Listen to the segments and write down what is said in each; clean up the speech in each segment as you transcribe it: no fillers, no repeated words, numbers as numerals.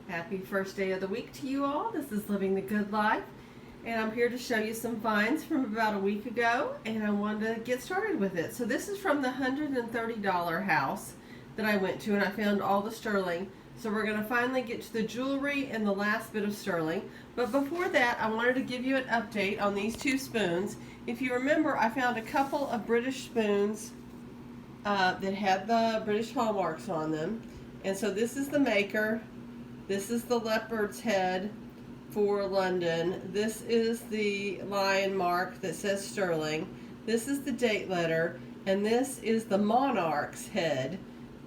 Happy first day of the week to you all. This is Living the Good Life, and I'm here to show you some finds from about a week ago, and I wanted to get started with it. So this is from the $130 house that I went to, and I found all the sterling. So we're going to finally get to the jewelry and the last bit of sterling. But before that, I wanted to give you an update on these two spoons. If you remember, I found a couple of British spoons that had the British hallmarks on them. And so this is the maker. This is the leopard's head for London. This is the lion mark that says sterling. This is the date letter. And this is the monarch's head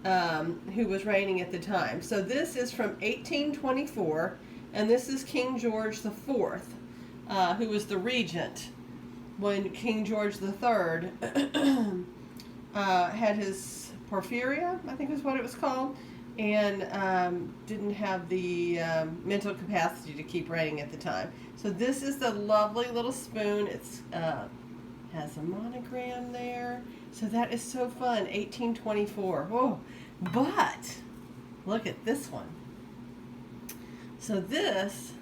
who was reigning at the time. So this is from 1824. And this is King George IV, who was the regent when King George III had his porphyria, I think is what it was called, and didn't have the mental capacity to keep reigning at the time. So this is the lovely little spoon. It's has a monogram there. So that is so fun, 1824. Whoa. But look at this one. So this,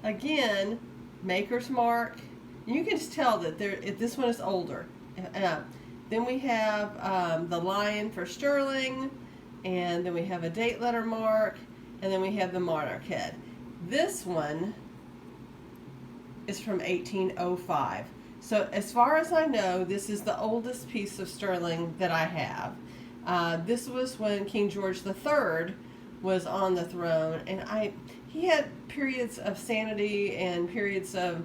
again, maker's mark. You can just tell that this one is older. Then we have the lion for sterling, and then we have a date letter mark, and then we have the monarch head. This one is from 1805. So as far as I know, this is the oldest piece of sterling that I have. This was when King George III was on the throne, and he had periods of sanity and periods of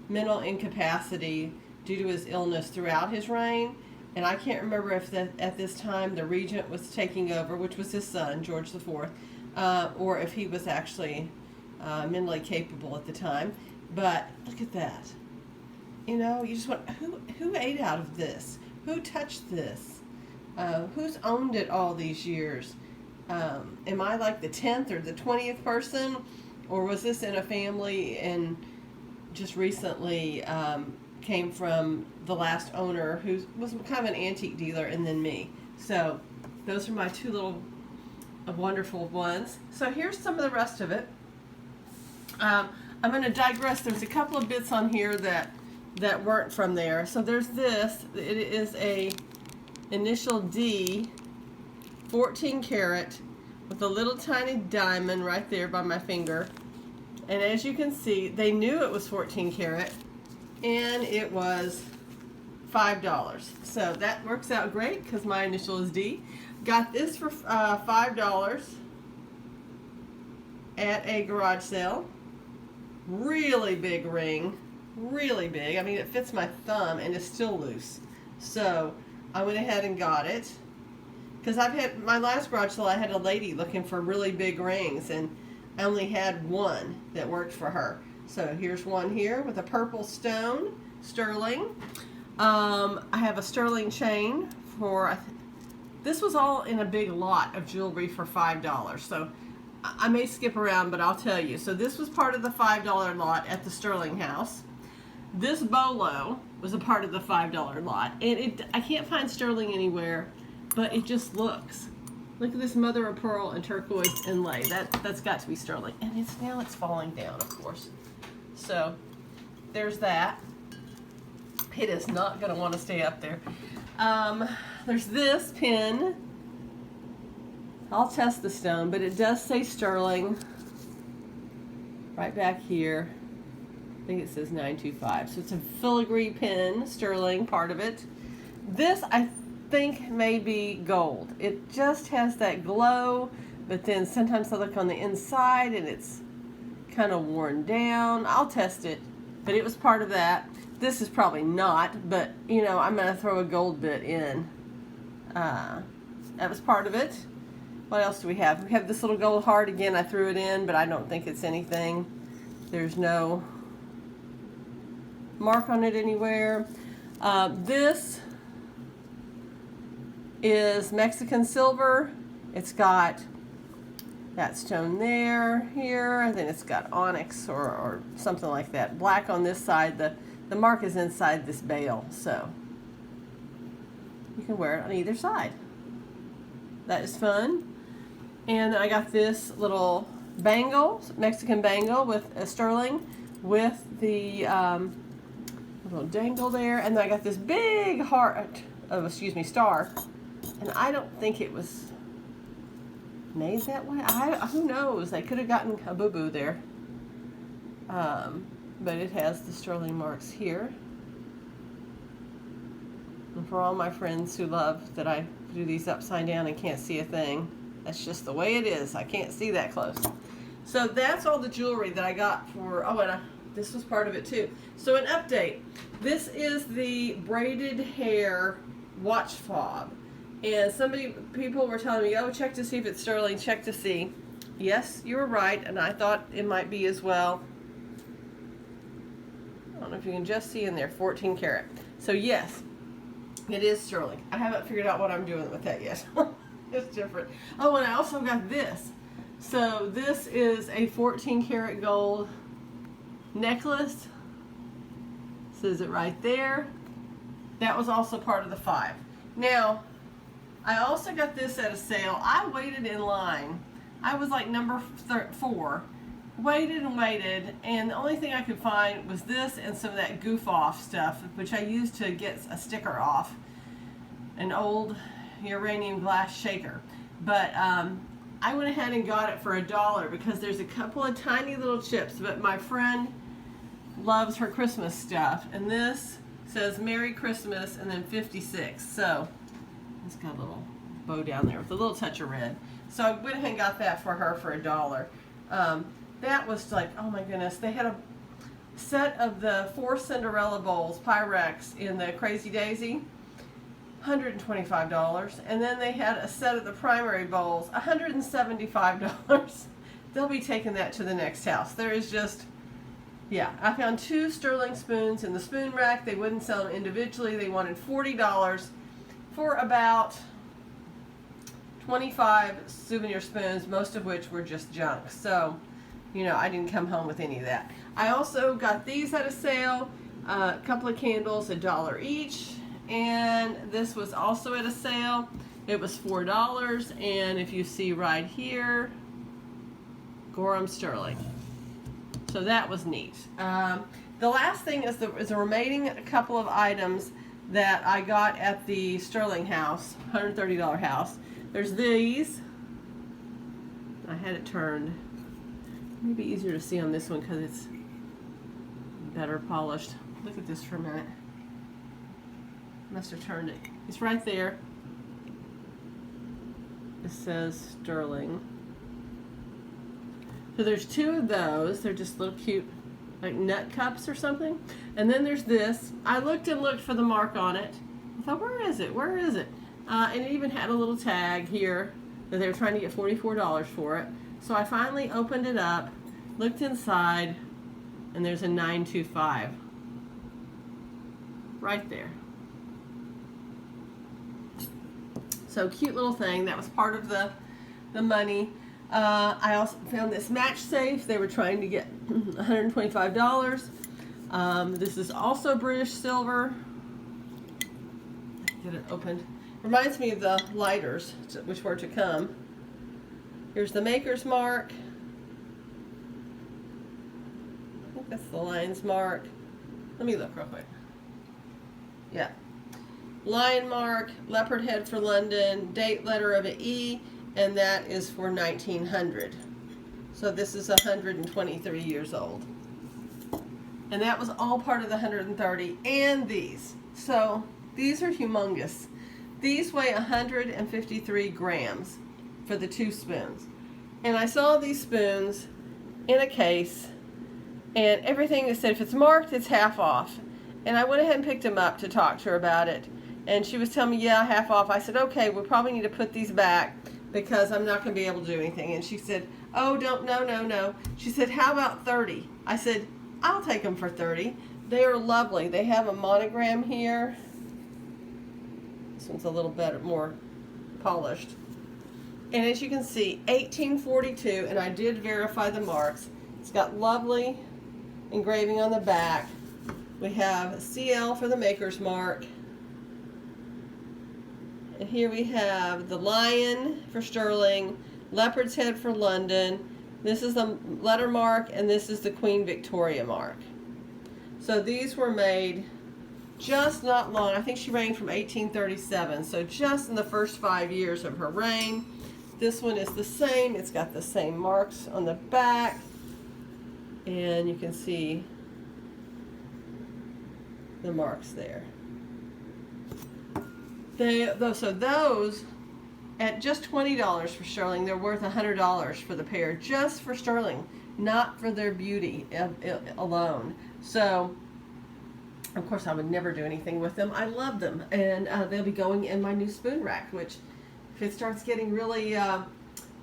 mental incapacity due to his illness throughout his reign. And I can't remember if at this time the regent was taking over, which was his son, George IV, or if he was actually mentally capable at the time. But look at that. You know, you just want, who ate out of this? Who touched this? Who's owned it all these years? Am I like the 10th or the 20th person? Or was this in a family and just recently came from the last owner, who was kind of an antique dealer, and then me. So those are my two little wonderful ones. So here's some of the rest of it. I'm going to digress. There's a couple of bits on here that weren't from there. So there's this. It is a initial D, 14 karat, with a little tiny diamond right there by my finger. And as you can see, they knew it was 14 karat, and it was $5. So that works out great because my initial is D. Got this for $5 at a garage sale. Really big ring, really big. I mean, it fits my thumb and it's still loose. So I went ahead and got it because I've had my last garage sale. I had a lady looking for really big rings, and I only had one that worked for her. So here's one here with a purple stone, sterling. I have a sterling chain for, this was all in a big lot of jewelry for $5. So I may skip around, but I'll tell you. So this was part of the $5 lot at the Sterling house. This bolo was a part of the $5 lot. And I can't find sterling anywhere, but it just looks. Look at this mother of pearl and turquoise inlay. That's got to be sterling. And now it's falling down, of course. So there's that. It is not going to want to stay up there. There's this pin. I'll test the stone, but it does say sterling right back here. I think it says 925. So it's a filigree pin, sterling, part of it. This, I think, may be gold. It just has that glow, but then sometimes I look on the inside and it's kind of worn down. I'll test it, but it was part of that. This is probably not, but you know, I'm going to throw a gold bit in. That was part of it. What else do we have? We have this little gold heart again. I threw it in, but I don't think it's anything. There's no mark on it anywhere. This is Mexican silver. It's got that stone there, here, and then it's got onyx or something like that. Black on this side. The mark is inside this bale, so you can wear it on either side. That is fun. And I got this little bangle, Mexican bangle with a sterling with the little dangle there. And then I got this big heart, star. And I don't think it was made that way. Who knows? They could have gotten a boo-boo there. But it has the sterling marks here. And for all my friends who love that I do these upside down and can't see a thing, that's just the way it is. I can't see that close. So that's all the jewelry that I got for, this was part of it too. So an update. This is the braided hair watch fob. And people were telling me, oh, check to see if it's sterling, check to see. Yes, you were right, and I thought it might be as well. I don't know if you can just see in there, 14 karat. So yes, it is sterling. I haven't figured out what I'm doing with that yet. It's different. Oh, and I also got this. So this is a 14 karat gold necklace. Says it right there. That was also part of the 5. Now, I also got this at a sale. I waited in line. I was like number 4. Waited and waited, and the only thing I could find was this and some of that goof off stuff, which I used to get a sticker off an old uranium glass shaker. But I went ahead and got it for $1 because there's a couple of tiny little chips, but my friend loves her Christmas stuff, and this says Merry Christmas and then 56. So it's got a little bow down there with a little touch of red. So I went ahead and got that for her for $1. That was like, oh my goodness, they had a set of the 4 Cinderella bowls, Pyrex, in the Crazy Daisy, $125. And then they had a set of the primary bowls, $175. They'll be taking that to the next house. There is just, yeah, I found 2 sterling spoons in the spoon rack. They wouldn't sell them individually. They wanted $40 for about 25 souvenir spoons, most of which were just junk. So, you know, I didn't come home with any of that. I also got these at a sale, a couple of candles, $1 each, and this was also at a sale. It was $4, and if you see right here, Gorham sterling. So that was neat. The last thing is the remaining couple of items that I got at the Sterling house, $130 house. There's these. I had it turned. Maybe easier to see on this one because it's better polished. Look at this for a minute. Must have turned it. It's right there. It says sterling. So there's 2 of those. They're just little cute, like nut cups or something. And then there's this. I looked and looked for the mark on it. I thought, where is it? Where is it? And it even had a little tag here that they were trying to get $44 for it. So I finally opened it up, looked inside, and there's a 925 right there. So cute little thing. That was part of the money. I also found this match safe. They were trying to get $125. This is also British silver. Get it opened. Reminds me of the lighters, which were to come. Here's the maker's mark. I think that's the lion's mark. Let me look real quick. Yeah. Lion mark, leopard head for London, date letter of an E, and that is for 1900. So this is 123 years old. And that was all part of the 130 and these. So these are humongous. These weigh 153 grams for the 2 spoons. And I saw these spoons in a case, and everything that said if it's marked, it's half off. And I went ahead and picked them up to talk to her about it. And she was telling me, yeah, half off. I said, okay, we probably need to put these back because I'm not going to be able to do anything. And she said, oh, no. She said, how about 30? I said, I'll take them for 30. They are lovely. They have a monogram here. This one's a little better, more polished. And as you can see, 1842, and I did verify the marks. It's got lovely engraving on the back. We have CL for the maker's mark. And here we have the lion for sterling, leopard's head for London, This is the letter mark, and this is the Queen Victoria mark. So these were made just not long. I think she reigned from 1837, so just in the first 5 years of her reign. This one is the same. It's got the same marks on the back, and you can see the marks there. So those, at just $20 for sterling, they're worth $100 for the pair, just for sterling, not for their beauty alone. So, of course, I would never do anything with them. I love them, and they'll be going in my new spoon rack, which, if it starts getting really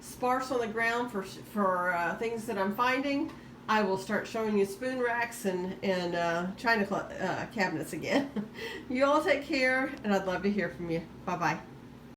sparse on the ground for things that I'm finding, I will start showing you spoon racks and china cabinets again. You all take care, and I'd love to hear from you. Bye-bye.